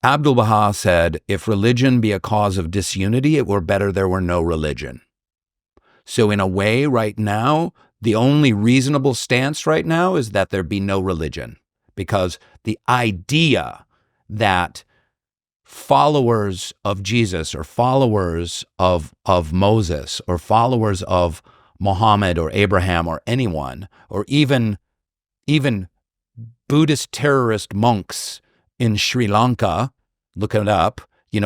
Abdu'l-Baha said, if religion be a cause of disunity, it were better there were no religion. So in a way, right now, the only reasonable stance right now is that there be no religion, because the idea that followers of Jesus or followers of Moses or followers of Muhammad or Abraham or anyone, or even Buddhist terrorist monks in Sri Lanka, look it up,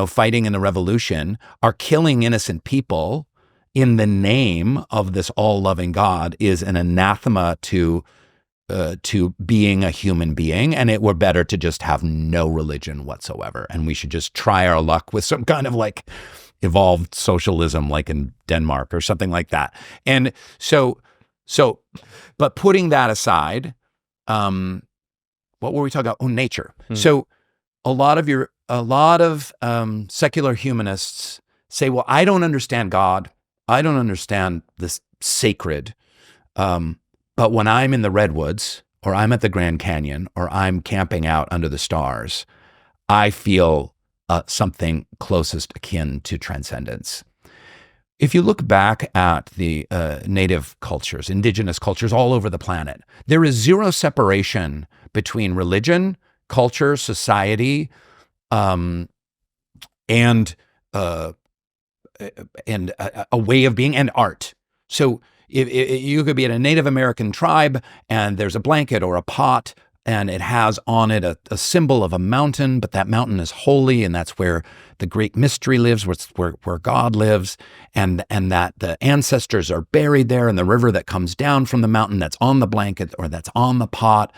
fighting in the revolution, are killing innocent people in the name of this all-loving God is an anathema to being a human being, and it were better to just have no religion whatsoever, and we should just try our luck with some kind of like evolved socialism, like in Denmark or something like that. And so, but putting that aside, what were we talking about? Oh, nature. So a lot of secular humanists say, well, I don't understand God. I don't understand this sacred. But when I'm in the Redwoods or I'm at the Grand Canyon or I'm camping out under the stars, I feel something closest akin to transcendence. If you look back at the native cultures, indigenous cultures all over the planet, there is zero separation between religion, culture, society, and a way of being, and art. So if you could be at a Native American tribe and there's a blanket or a pot and it has on it a symbol of a mountain, but that mountain is holy, and that's where the great mystery lives, where God lives, and that the ancestors are buried there, and the river that comes down from the mountain that's on the blanket or that's on the pot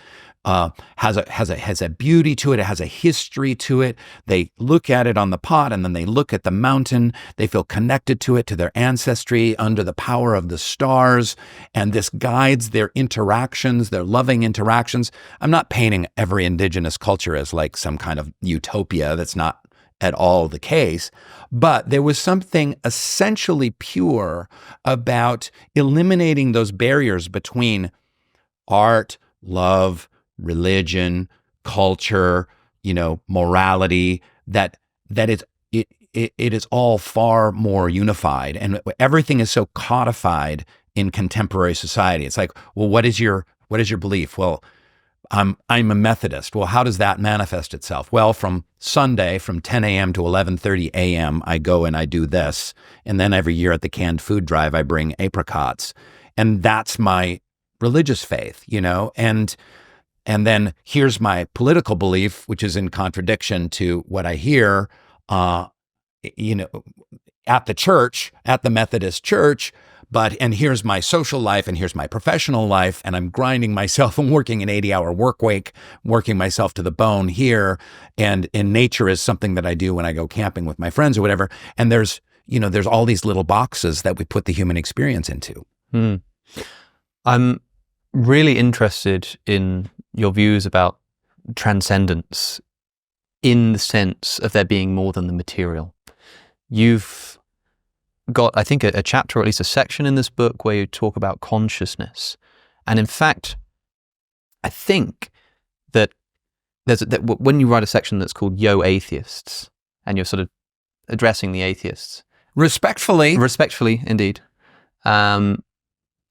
has a beauty to it. It has a history to it. They look at it on the pot, and then they look at the mountain. They feel connected to it, to their ancestry under the power of the stars. And this guides their interactions, their loving interactions. I'm not painting every indigenous culture as like some kind of utopia. That's not at all the case. But there was something essentially pure about eliminating those barriers between art, love, religion, culture, morality, that it is all far more unified, and everything is so codified in contemporary society. It's like, well, what is your belief? Well, I'm a Methodist. Well, how does that manifest itself? Well, from Sunday, from 10 a.m. to 11:30 a.m., I go and I do this, and then every year at the canned food drive, I bring apricots, and that's my religious faith, And then here's my political belief, which is in contradiction to what I hear, at the church, at the Methodist church. And here's my social life, and here's my professional life, and I'm grinding myself and working an 80-hour work week, working myself to the bone here. And nature is something that I do when I go camping with my friends or whatever. And there's all these little boxes that we put the human experience into. I'm really interested in your views about transcendence in the sense of there being more than the material. You've got, I think, a chapter or at least a section in this book where you talk about consciousness. And in fact, I think that when you write a section that's called Yo Atheists, and you're sort of addressing the atheists. Respectfully, indeed.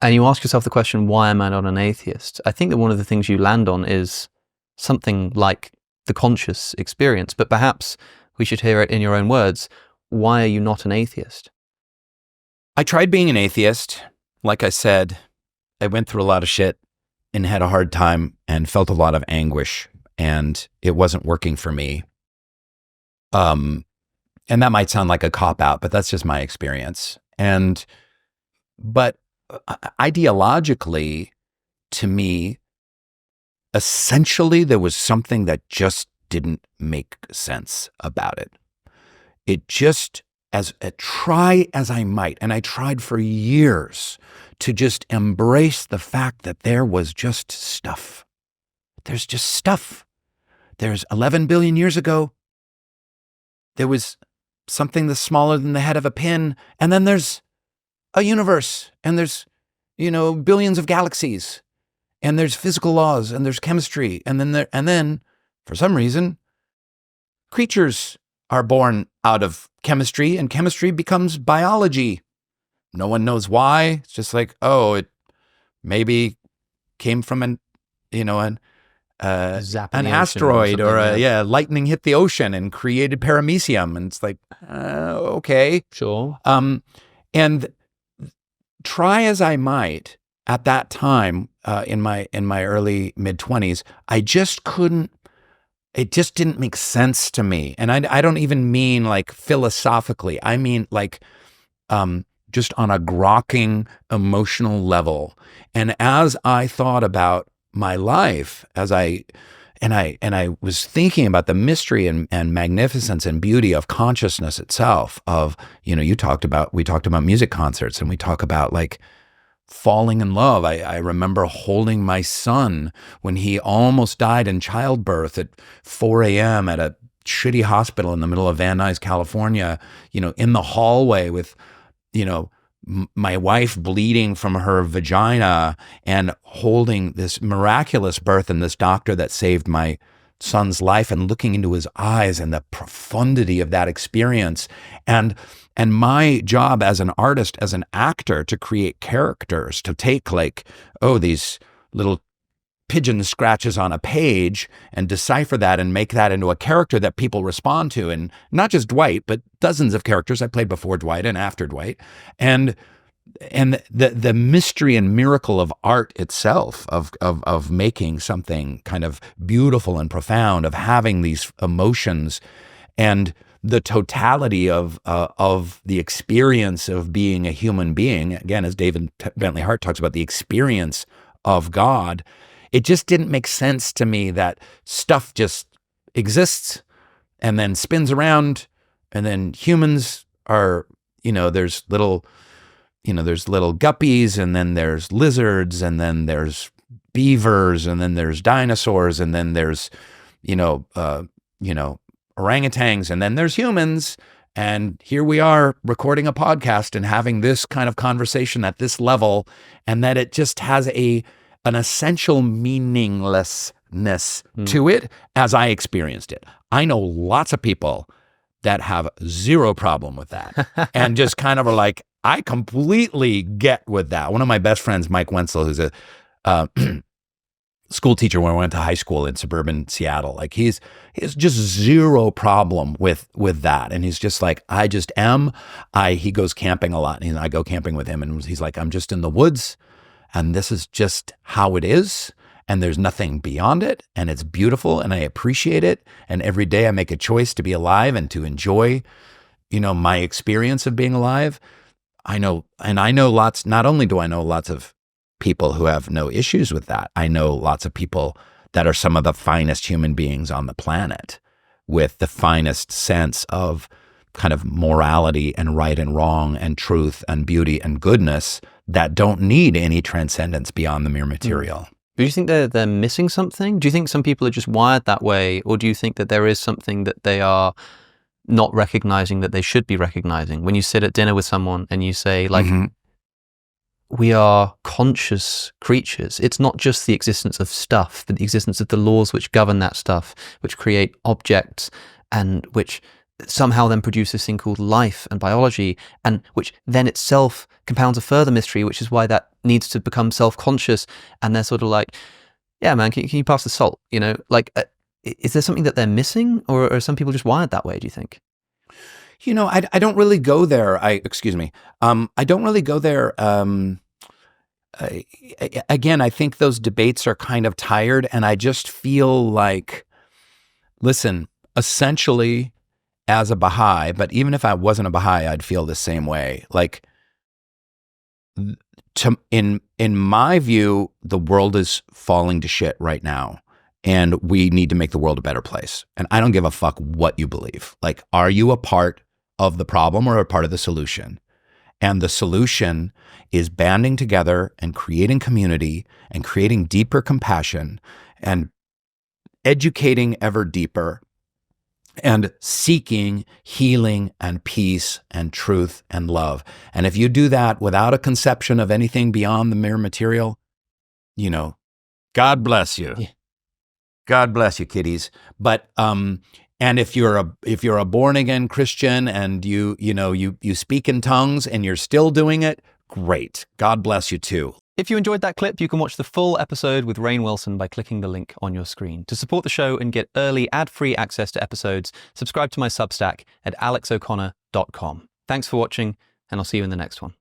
And you ask yourself the question, why am I not an atheist? I think that one of the things you land on is something like the conscious experience, but perhaps we should hear it in your own words. Why are you not an atheist? I tried being an atheist. Like I said, I went through a lot of shit and had a hard time and felt a lot of anguish, and it wasn't working for me. And that might sound like a cop-out, but that's just my experience. But ideologically, to me, essentially, there was something that just didn't make sense about it. It just, try as I might, and I tried for years to just embrace the fact that there was just stuff. There's just stuff. There's 11 billion years ago, there was something that's smaller than the head of a pin, and then there's a universe, and there's, billions of galaxies, and there's physical laws, and there's chemistry, and then for some reason, creatures are born out of chemistry, and chemistry becomes biology. No one knows why. It's just like, oh, it maybe came from an asteroid or lightning hit the ocean and created paramecium. And it's like, okay. Sure. And try as I might at that time, in my early mid-20s, I just couldn't, it just didn't make sense to me. And I don't even mean like philosophically. I mean like just on a grokking emotional level. And as I thought about my life, and I was thinking about the mystery and magnificence and beauty of consciousness itself, of, we talked about music concerts, and we talk about like falling in love. I remember holding my son when he almost died in childbirth at 4 a.m. at a shitty hospital in the middle of Van Nuys, California, in the hallway with, my wife bleeding from her vagina and holding this miraculous birth and this doctor that saved my son's life, and looking into his eyes and the profundity of that experience. And my job as an artist, as an actor, to create characters, to take like, these little pigeon scratches on a page and decipher that and make that into a character that people respond to. And not just Dwight, but dozens of characters I played before Dwight and after Dwight. And the mystery and miracle of art itself, of making something kind of beautiful and profound, of having these emotions, and the totality of the experience of being a human being. Again, as David Bentley Hart talks about, the experience of God. It just didn't make sense to me that stuff just exists and then spins around, and then humans are, there's little guppies, and then there's lizards, and then there's beavers, and then there's dinosaurs, and then there's, orangutans, and then there's humans. And here we are recording a podcast and having this kind of conversation at this level, and that it just has an essential meaninglessness to it as I experienced it. I know lots of people that have zero problem with that and just kind of are like, I completely get with that. One of my best friends, Mike Wenzel, who's a school teacher when I went to high school in suburban Seattle, like he's just zero problem with that. And he's just like, I just am. He goes camping a lot, and I go camping with him, and he's like, I'm just in the woods, and this is just how it is, and there's nothing beyond it, and it's beautiful, and I appreciate it, and every day I make a choice to be alive and to enjoy, my experience of being alive. Not only do I know lots of people who have no issues with that, I know lots of people that are some of the finest human beings on the planet, with the finest sense of kind of morality and right and wrong and truth and beauty and goodness, that don't need any transcendence beyond the mere material. Do you think they're missing something? Do you think some people are just wired that way? Or do you think that there is something that they are not recognizing that they should be recognizing? When you sit at dinner with someone and you say, like, we are conscious creatures. It's not just the existence of stuff, but the existence of the laws which govern that stuff, which create objects, and which somehow then produce this thing called life and biology, and which then itself compounds a further mystery, which is why that needs to become self-conscious. And they're sort of like, yeah, man, can you pass the salt? Is there something that they're missing, or are some people just wired that way, do you think? I don't really go there. I don't really go there. Again, I think those debates are kind of tired, and I just feel like, listen, essentially, as a Baha'i, but even if I wasn't a Baha'i, I'd feel the same way. Like, in my view, the world is falling to shit right now, and we need to make the world a better place. And I don't give a fuck what you believe. Like, are you a part of the problem or a part of the solution? And the solution is banding together and creating community and creating deeper compassion and educating ever deeper and seeking healing and peace and truth and love. And if you do that without a conception of anything beyond the mere material, God bless you. Yeah. God bless you, kiddies. But And if you're a born again Christian and you speak in tongues and you're still doing it, great. God bless you too. If you enjoyed that clip, you can watch the full episode with Rainn Wilson by clicking the link on your screen. To support the show and get early ad-free access to episodes, subscribe to my Substack at alexoconnor.com. Thanks for watching, and I'll see you in the next one.